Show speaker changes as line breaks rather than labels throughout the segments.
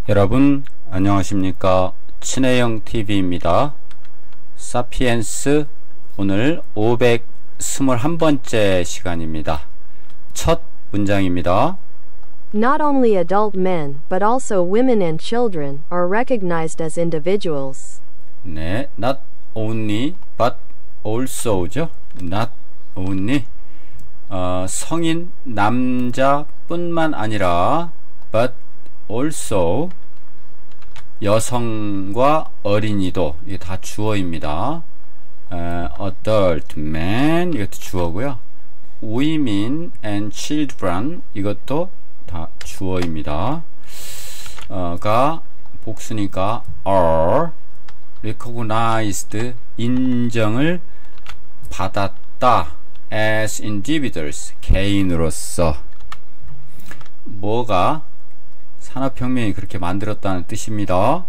여러분 안녕하십니까. 친해영TV입니다. 사피엔스 오늘 521번째 시간입니다. 첫 문장입니다.
Not only adult men, but also women and children are recognized as individuals.
네, not only but also죠. not only 성인 남자뿐만 아니라 but also 여성과 어린이도, 이게 다 주어입니다. adult man 이것도 주어고요. women and children 이것도 다 주어입니다. 가 복수니까 are recognized 인정을 받았다 as individuals 개인으로서. 뭐가 산업혁명이 그렇게 만들었다는 뜻입니다.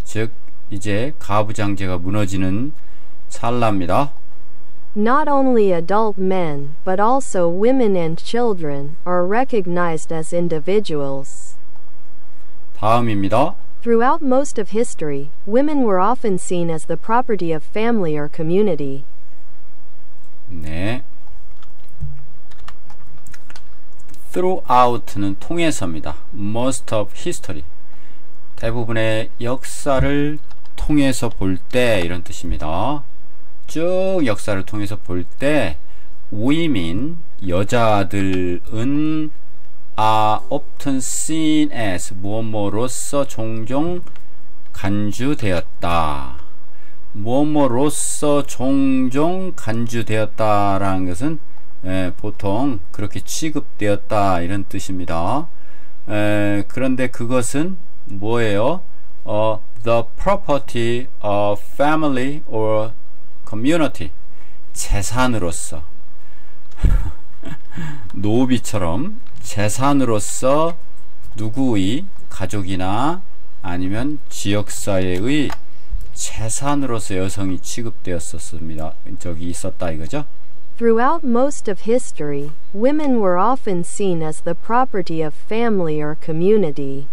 즉 이제 가부장제가 무너지는 찰나입니다.
Not only adult men, but also women and children are recognized as individuals.
다음입니다.
Throughout most of history, women were often seen as the property of family or community.
네. throughout는 통해서입니다. most of history 대부분의 역사를 통해서 볼 때 이런 뜻입니다. 쭉 역사를 통해서 볼 때 women 여자들은 are often seen as 뭐뭐로서 종종 간주되었다. 뭐뭐로서 종종 간주되었다라는 것은 보통 그렇게 취급되었다 이런 뜻입니다. 그런데 그것은 뭐예요? The property of family or community 재산으로서 노비처럼 재산으로서 누구의 가족이나 아니면 지역사회의 재산으로서 여성이 취급되었었습니다. 저기 있었다 이거죠.
Throughout most of history, women were often seen as the property of family or community.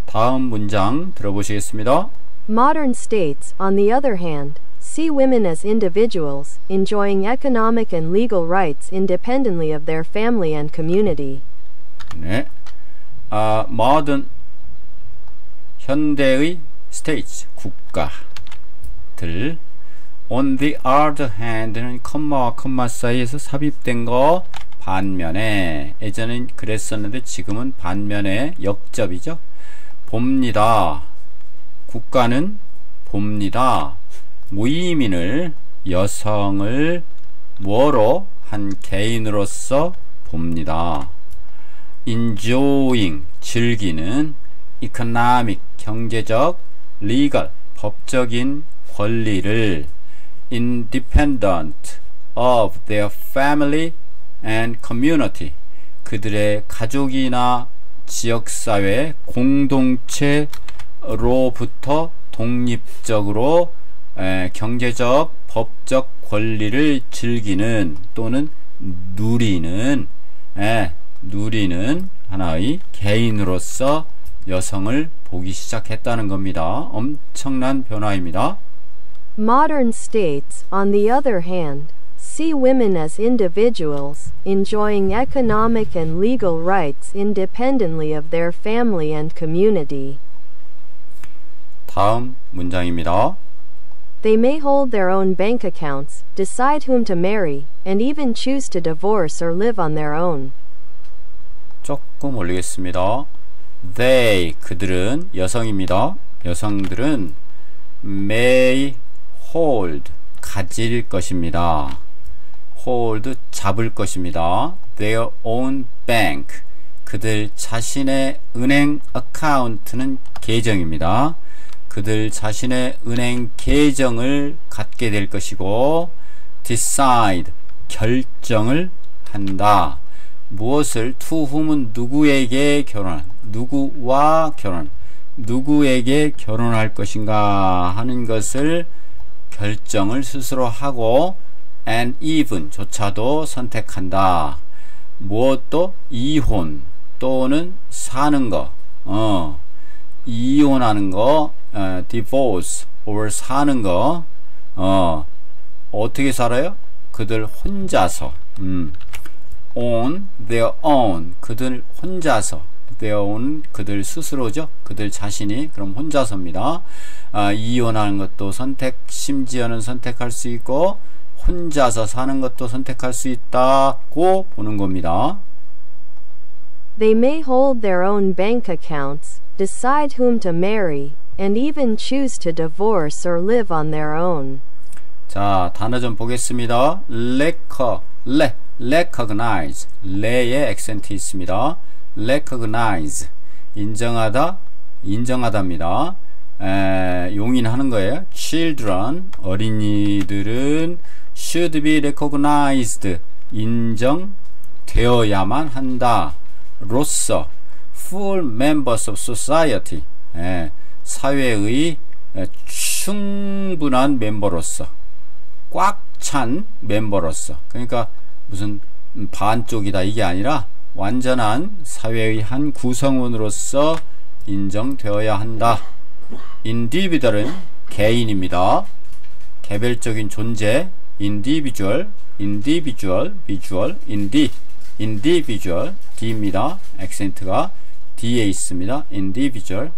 다음 문장 들어보시겠습니다.
Modern states, on the other hand, see women as individuals, enjoying economic and legal rights independently of their family and community.
네, modern 현대의 states 국가들 on the other hand는 컴마와 컴마 사이에서 삽입된 거 반면에 예전엔 그랬었는데 지금은 반면에 역접이죠. 봅니다. 국가는 봅니다. 무이민을 여성을 뭐로 한 개인으로서 봅니다. enjoying 즐기는 economic 경제적 legal 법적인 권리를 independent of their family and community 그들의 가족이나 지역사회 공동체로부터 독립적으로 경제적 법적 권리를 즐기는 또는 누리는 하나의 개인으로서 여성을 보기 시작했다는 겁니다. 엄청난 변화입니다.
Modern states, on the other hand, see women as individuals, enjoying economic and legal rights independently of their family and community.
다음 문장입니다.
They may hold their own bank accounts, decide whom to marry, and even choose to divorce or live on their own.
조금 올리겠습니다. They, 그들은 여성입니다. 여성들은 may hold, 가질 것입니다. hold, 잡을 것입니다. their own bank, 그들 자신의 은행 account는 계정입니다. 그들 자신의 은행 계정을 갖게 될 것이고 decide, 결정을 한다. 무엇을 to whom은 누구에게 결혼, 누구와 결혼, 누구에게 결혼할 것인가 하는 것을 결정을 스스로 하고 and even 조차도 선택한다. 무엇도 이혼 또는 사는 거 이혼하는 거, divorce or 사는 거, 어떻게 살아요? 그들 혼자서, on their own, 그들 혼자서, their own, 그들 스스로죠. 그들 자신이, 그럼 혼자서입니다. 이혼하는 것도 심지어는 선택할 수 있고, 혼자서 사는 것도 선택할 수 있다고 보는 겁니다.
They may hold their own bank accounts, decide whom to marry, and even choose to divorce or live on their own.
자, 단어 좀 보겠습니다. recognize. 레의 액센트 있습니다. recognize. 인정하다, 인정하다입니다. 용인하는 거예요. children. 어린이들은 should be recognized. 인정되어야만 한다. 로서 full members of society. 사회의 충분한 멤버로서, 꽉 찬 멤버로서, 그러니까 무슨 반쪽이다 이게 아니라 완전한 사회의 한 구성원으로서 인정되어야 한다. individual은 개인입니다. 개별적인 존재. individual, individual, D입니다. 액센트가 D에 있습니다. individual.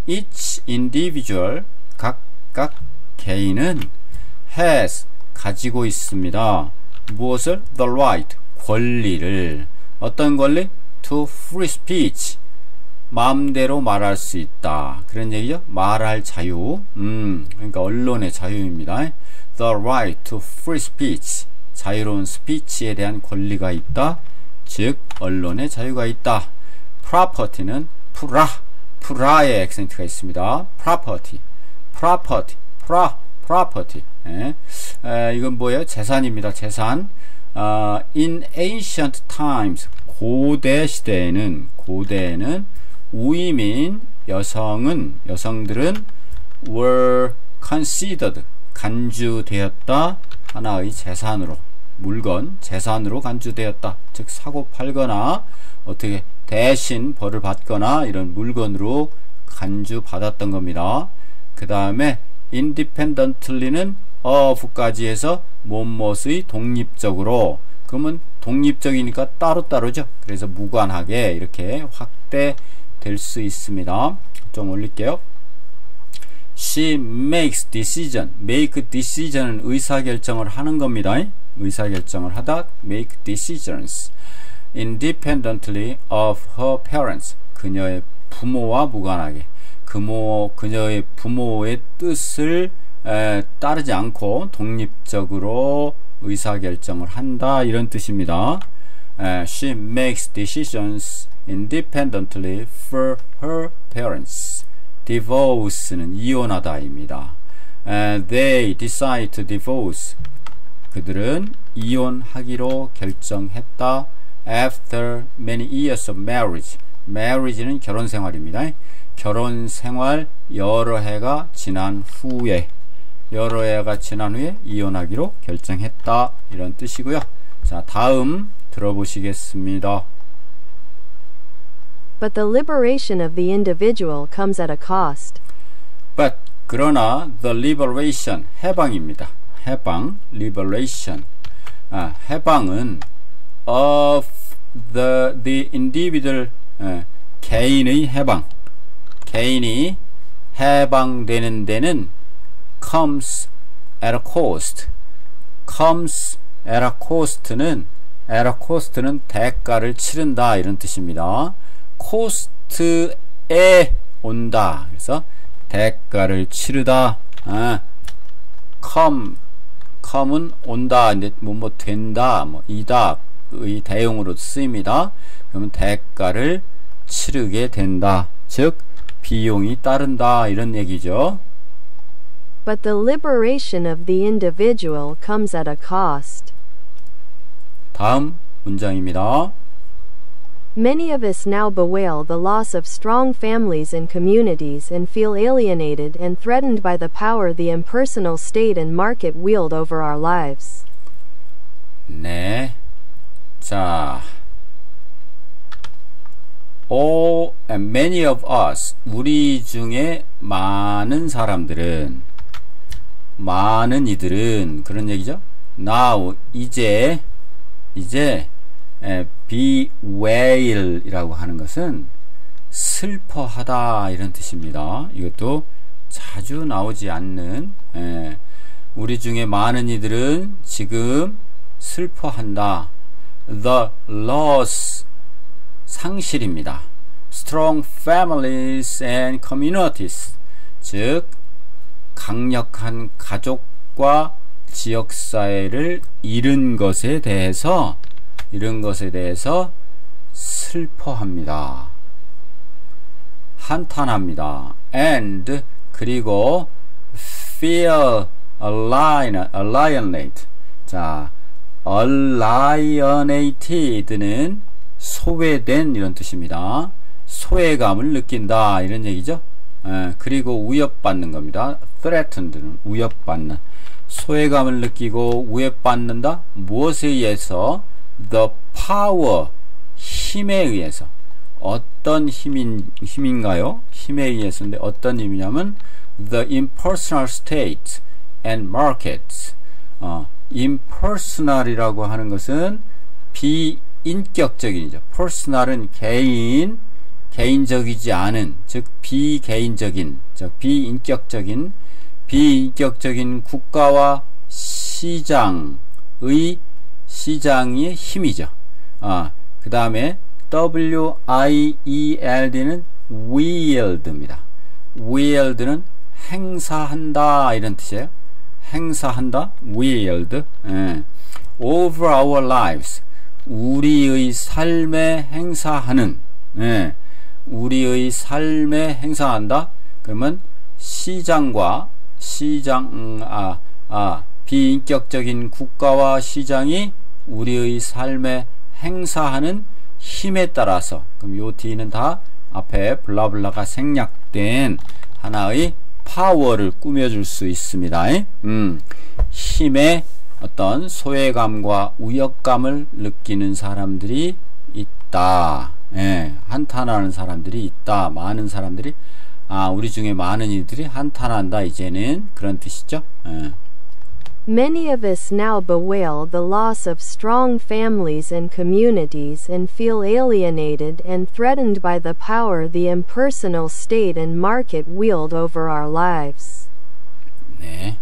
Each individual, 각각 개인은 has, 가지고 있습니다. 무엇을? The right, 권리를. 어떤 권리? To free speech, 마음대로 말할 수 있다. 그런 얘기죠. 말할 자유. 그러니까 언론의 자유입니다. The right to free speech, 자유로운 스피치에 대한 권리가 있다. 즉 언론의 자유가 있다. property는 프라의 액센트가 있습니다. property. 이건 뭐예요? 재산입니다. 재산. In ancient times, 고대 시대에는 women, 여성들은 were considered, 간주되었다. 하나의 재산으로, 물건, 재산으로 간주되었다. 즉 사고 팔거나 어떻게 대신 벌을 받거나 이런 물건으로 간주받았던 겁니다. 그 다음에 independently는 of까지 해서 무엇의 독립적으로. 그러면 독립적이니까 따로따로죠. 그래서 무관하게 이렇게 확대될 수 있습니다. 좀 올릴게요. She makes decision. make decision은 의사결정을 하는 겁니다. 의사결정을 하다. make decisions independently of her parents. 그녀의 부모와 무관하게. 그녀의 부모의 뜻을 따르지 않고 독립적으로 의사결정을 한다. 이런 뜻입니다. She makes decisions independently for her parents. divorce는 이혼하다입니다. They decide to divorce. 그들은 이혼하기로 결정했다. After many years of marriage. marriage는 결혼 생활입니다. 결혼 생활 여러 해가 지난 후에 이혼하기로 결정했다. 이런 뜻이고요. 자, 다음 들어보시겠습니다.
But the liberation of the individual comes at a cost.
But, 그러나 the liberation, 해방입니다. 해방, liberation. 해방은 of the individual, 개인의 해방. 개인이 해방되는 데는 comes at a cost. comes at a cost는 대가를 치른다. 이런 뜻입니다. cost에 온다. 그래서 대가를 치르다. come은 온다. 뭐 된다. 이다. 의 대용으로 쓰입니다. 그러면 대가를 치르게 된다. 즉 비용이 따른다. 이런 얘기죠.
But the liberation of the individual comes at a cost.
다음 문장입니다.
Many of us now bewail the loss of strong families and communities and feel alienated and threatened by the power the impersonal state and market wield over our lives.
네. 자, all and many of us, 우리 중에 많은 사람들은, 많은 이들은, 그런 얘기죠. now, 이제 bewail 이라고 하는 것은 슬퍼하다 이런 뜻입니다. 이것도 자주 나오지 않는, 우리 중에 많은 이들은 지금 슬퍼한다. the loss, 상실입니다. strong families and communities, 즉 강력한 가족과 지역사회를 잃은 것에 대해서 슬퍼합니다. 한탄합니다. and, 그리고 feel alienate. 자, alienated는 소외된 이런 뜻입니다. 소외감을 느낀다 이런 얘기죠. 그리고 위협받는 겁니다. threatened는 위협받는. 소외감을 느끼고 위협받는다. 무엇에 의해서? the power, 힘에 의해서. 어떤 힘인가요? 힘에 의해서인데 어떤 힘이냐면 the impersonal state and markets. impersonal이라고 하는 것은 비인격적인이죠. personal은 개인적이지 않은, 즉 비개인적인, 즉 비인격적인 국가와 시장의 힘이죠. 그 다음에 wield는 wield입니다. wield는 행사한다 이런 뜻이에요. 행사한다, wield. over our lives, 우리의 삶에 행사하는, 우리의 삶에 행사한다. 그러면 비인격적인 국가와 시장이 우리의 삶에 행사하는 힘에 따라서, 그럼 요 D는 다 앞에 블라블라가 생략된 하나의 파워를 꾸며줄 수 있습니다. 힘의 어떤 소외감과 우역감을 느끼는 사람들이 있다. 한탄하는 사람들이 있다. 많은 사람들이, 우리 중에 많은 이들이 한탄한다. 이제는 그런 뜻이죠.
Many of us now bewail the loss of strong families and communities and feel alienated and threatened by the power the impersonal state and market wield over our lives.
네,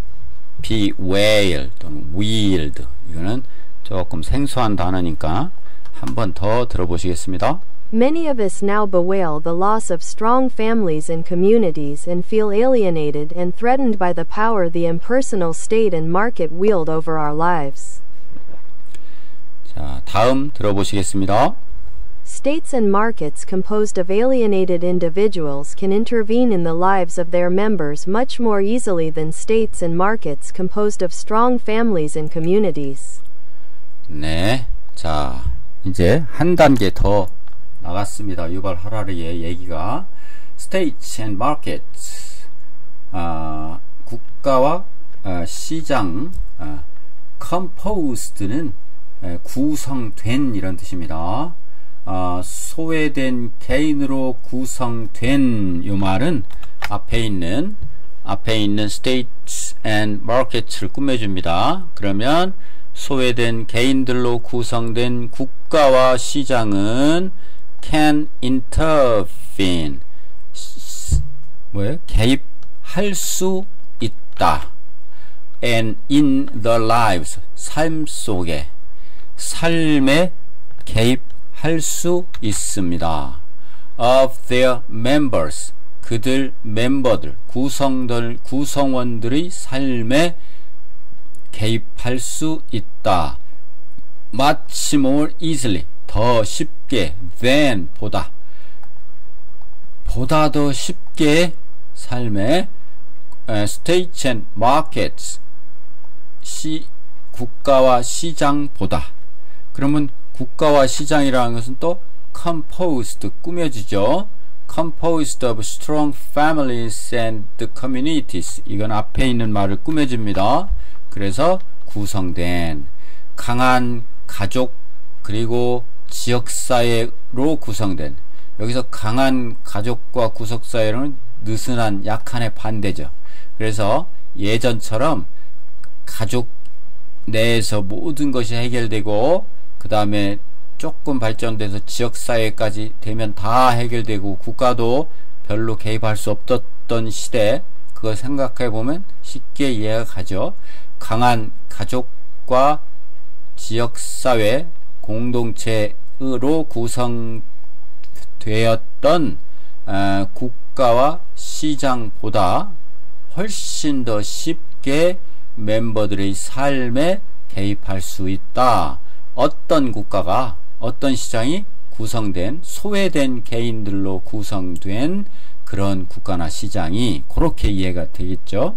bewail 또는 wield, 이거는 조금 생소한 단어니까 한 번 더 들어보시겠습니다.
Many of us now bewail the loss of strong families and communities and feel alienated and threatened by the power the impersonal state and market wield over our lives.
자, 다음 들어보시겠습니다.
States and markets composed of alienated individuals can intervene in the lives of their members much more easily than states and markets composed of strong families and communities.
네, 자, 이제 한 단계 더 나갔습니다. 유발 하라리의 얘기가 States and Markets, 국가와 시장, Composed는 구성된 이런 뜻입니다. 소외된 개인으로 구성된 요 말은 앞에 있는 States and Markets를 꾸며줍니다. 그러면 소외된 개인들로 구성된 국가와 시장은 can intervene, 개입할 수 있다. and in the lives, 삶에 개입할 수 있습니다. of their members, 그들 멤버들, 구성원들의 삶에 개입할 수 있다. much more easily, 더 쉽게, than, 보다 더 쉽게 삶에 states and markets, 국가와 시장보다. 그러면 국가와 시장이라는 것은 또 composed, 꾸며지죠. composed of strong families and communities, 이건 앞에 있는 말을 꾸며줍니다. 그래서 구성된 강한 가족 그리고 지역사회로 구성된, 여기서 강한 가족과 구속사회는 느슨한 약한의 반대죠. 그래서 예전처럼 가족 내에서 모든 것이 해결되고 그 다음에 조금 발전돼서 지역사회까지 되면 다 해결되고 국가도 별로 개입할 수 없었던 시대, 그걸 생각해 보면 쉽게 이해가 가죠. 강한 가족과 지역사회 공동체로 구성되었던 국가와 시장보다 훨씬 더 쉽게 멤버들의 삶에 개입할 수 있다. 어떤 국가가, 어떤 시장이 구성된, 소외된 개인들로 구성된 그런 국가나 시장이 그렇게 이해가 되겠죠.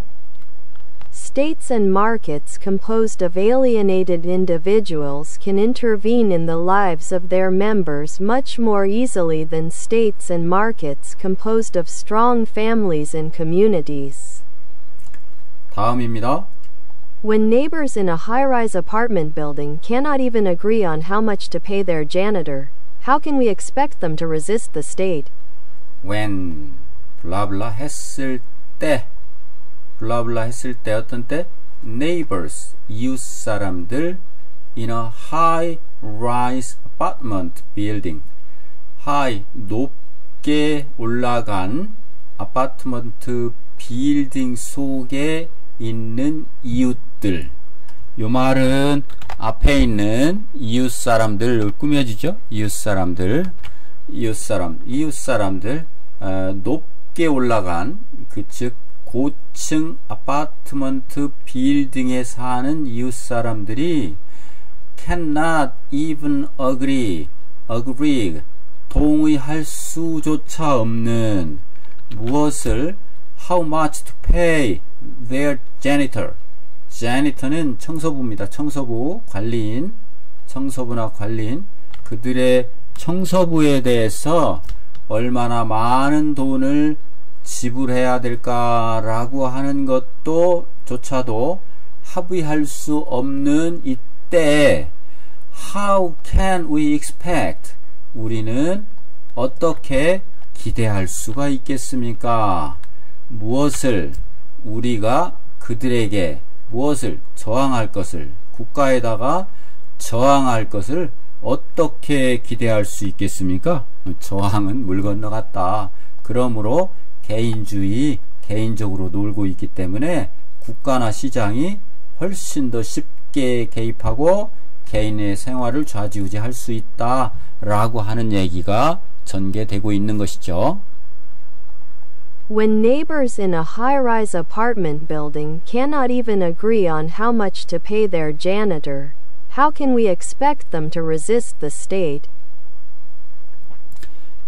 States and markets composed of alienated individuals can intervene in the lives of their members much more easily than states and markets composed of strong families and communities.
다음입니다.
When neighbors in a high-rise apartment building cannot even agree on how much to pay their janitor, how can we expect them to resist the state?
When 블라블라 했을 때, 블라블라 했을 때 어떤 때? Neighbors, 이웃 사람들 in a high-rise apartment building. high, 높게 올라간 아파트먼트 빌딩 속에 있는 이웃들. 요 말은 앞에 있는 이웃 사람들 꾸며지죠. 이웃 사람들, 높게 올라간 즉 고층 아파트먼트 빌딩에 사는 이웃 사람들이 cannot even agree, 동의할 수조차 없는 무엇을 how much to pay their janitor. janitor는 청소부입니다. 청소부, 관리인, 청소부나 관리인, 그들의 청소부에 대해서 얼마나 많은 돈을 지불해야 될까라고 하는 것도 조차도 합의할 수 없는 이때 how can we expect, 우리는 어떻게 기대할 수가 있겠습니까? 무엇을 우리가 그들에게 무엇을 저항할 것을, 국가에다가 저항할 것을 어떻게 기대할 수 있겠습니까? 저항은 물 건너갔다. 그러므로 개인주의, 개인적으로 놀고 있기 때문에 국가나 시장이 훨씬 더 쉽게 개입하고 개인의 생활을 좌지우지할 수 있다라고 하는 얘기가 전개되고 있는 것이죠.
When neighbors in a high-rise apartment building cannot even agree on how much to pay their janitor, how can we expect them to resist the state?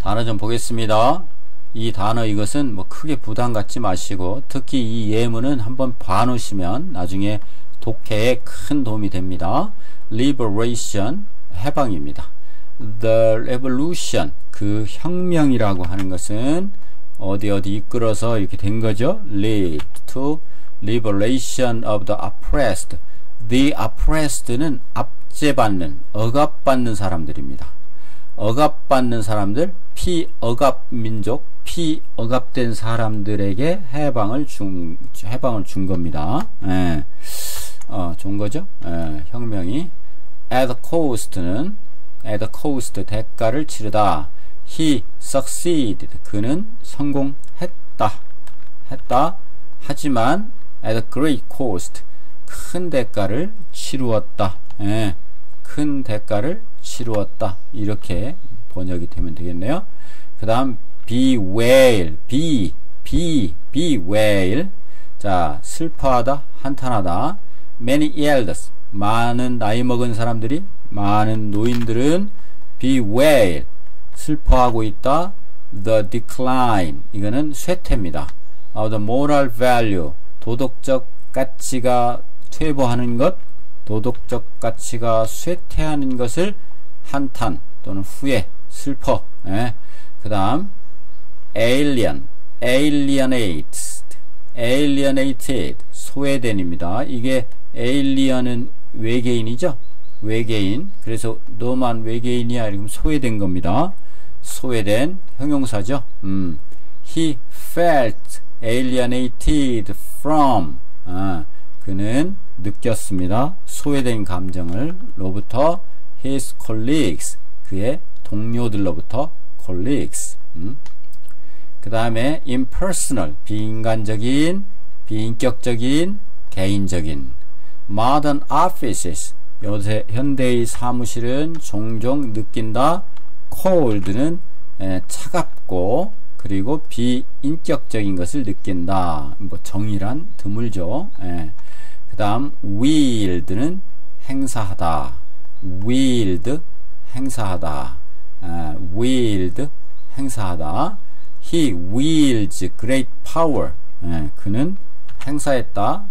단어 좀 보겠습니다. 이 단어 이것은 뭐 크게 부담 갖지 마시고 특히 이 예문은 한번 봐놓으시면 나중에 독해에 큰 도움이 됩니다. Liberation, 해방입니다. The revolution, 그 혁명이라고 하는 것은 어디 이끌어서 이렇게 된 거죠. Lead to liberation of the oppressed. The oppressed는 압제받는, 억압받는 사람들입니다. 억압받는 사람들, 피억압 민족, 피억압된 사람들에게 해방을 준 겁니다. 예. 좋은 거죠. 예, 혁명이. At the cost는 at the cost, 대가를 치르다. He succeeded, 그는 성공했다. 하지만 at a great cost, 큰 대가를 치루었다. 예, 큰 대가를 치루었다. 이렇게 번역이 되면 되겠네요. 그 다음 bewail, bewail. 자, 슬퍼하다, 한탄하다. Many elders, 많은 나이 먹은 사람들이, 많은 노인들은 bewail, 슬퍼하고 있다. The decline, 이거는 쇠퇴입니다. of the moral value, 도덕적 가치가 퇴보하는 것, 도덕적 가치가 쇠퇴하는 것을 한탄 또는 후회, 슬퍼. 예. 그 다음 alienated, 소외된입니다. 이게 alien은 외계인이죠. 외계인. 그래서 너만 외계인이야. 이러면 소외된 겁니다. 소외된 형용사죠. He felt alienated from. 그는 느꼈습니다. 소외된 감정을 로부터 his colleagues. 그의 동료들로부터 colleagues. 그 다음에 impersonal. 비인간적인, 비인격적인, 개인적인. modern offices. 요새 현대의 사무실은 종종 느낀다. cold는 차갑고 그리고 비인격적인 것을 느낀다. 뭐 정의란 드물죠. 그 다음 wield는 행사하다. wield 행사하다. wield 행사하다. He wields great power. 그는 행사했다.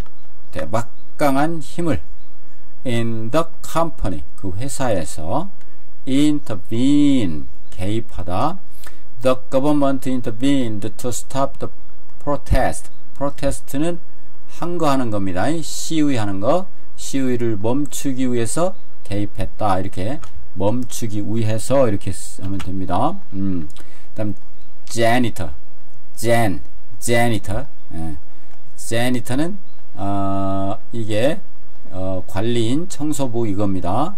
대박강한 힘을. In the company. 그 회사에서. intervene. 개입하다. The government intervened to stop the protest. protest는 항거하는 겁니다. 시위하는 거. 시위를 멈추기 위해서 개입했다. 이렇게 멈추기 위해서 이렇게 하면 됩니다. 그다음 janitor. janitor. janitor는 이게 관리인 청소부 이겁니다.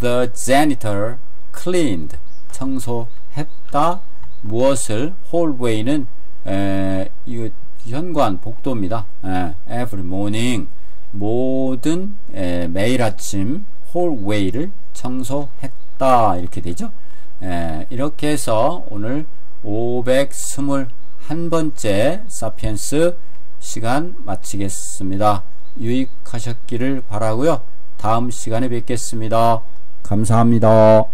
The janitor cleaned. 청소했다. 무엇을? hallway는 이거 현관 복도입니다. every morning. 모든 매일 아침 hallway를 청소했다. 이렇게 되죠. 이렇게 해서 오늘 521번째 사피엔스 시간 마치겠습니다. 유익하셨기를 바라고요. 다음 시간에 뵙겠습니다. 감사합니다.